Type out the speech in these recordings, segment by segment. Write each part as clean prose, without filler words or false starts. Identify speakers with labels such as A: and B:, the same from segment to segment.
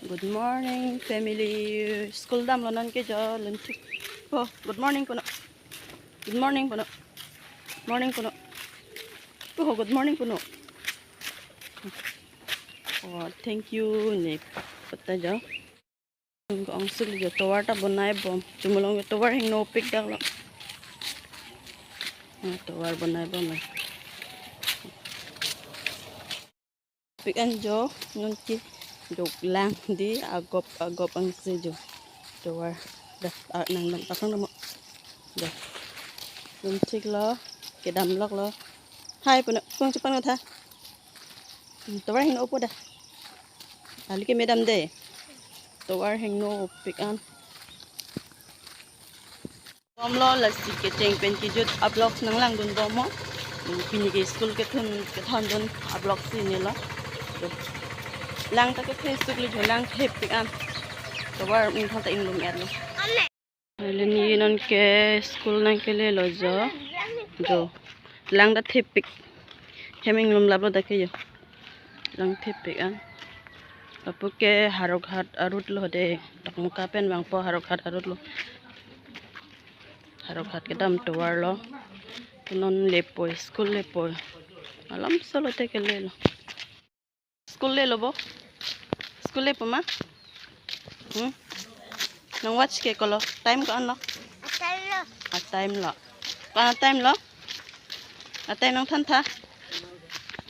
A: Good morning, family. School dam lo nan ke jo luntuk. Oh, good morning puno. Good morning puno. Morning puno. Oh, good morning puno. Oh, thank you ni pata jo. Ko ang sul jo towar ta bonai bom. Chumulong towar hing no pick dak lo. Towar bonai bom. Pick an jo nun ki jok lang di agop ang si jo. Towar dah nang dam takang mo. Dah. Nun tik lo ke dam lok lo. Hai puno, kung cepat nggak tha? Tawar hing no po dah. Ali ke medam deh. Tawar hing no pikan. Bom lo là si ke cheng pen ki jut ablok nang lang dun bom mo. Pini ke school ke thon dun ablok si ni lo. Lang ta ke Facebook li jo lang thep pikan. Tawar min thon ta in lum er lo. Ali ni non ke school nang ke le lo jo. Lang da thep pik. Heming lum lab lo da ke yo. Lang thep pikan. Apuke harok hat arut lo de tak muka pen bang po harok hat arut lo harok hat kedam towar lo non lepo school lepo alam solo te ke le lo school le lo bo school lepo ma nang watch ke kolo time ko an lo a time lo kana time lo a time nang than tha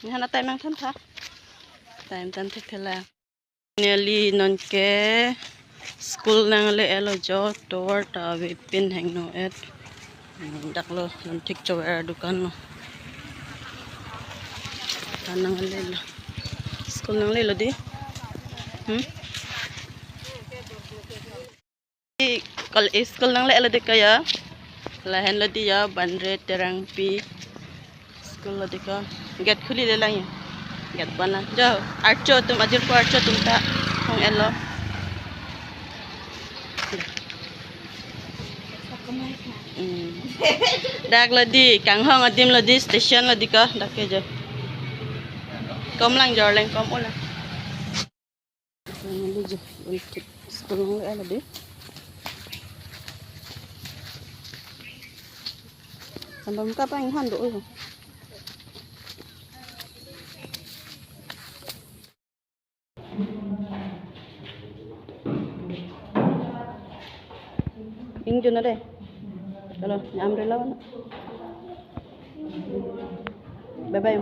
A: ni hana time nang than tha time tan thek thela nearly non ke school nang le elo jo towar ta we pin hang no et dak lo non tik jo er dukan lo kanang le lo school nang le lo di kal school nang le elo di kaya lahen lo di ya bandre terang pi school lo di ka get khuli le lang get bana jo archo tum ajir ko archo tum ta hong elo dak lo di kang hong adim lo di station lo di ka dak ke jo kom lang jor leng kom ulang ini jo untuk school nang le elo di sambam ka pang han do yo ing jo na de kalau nyam de lawan bye bye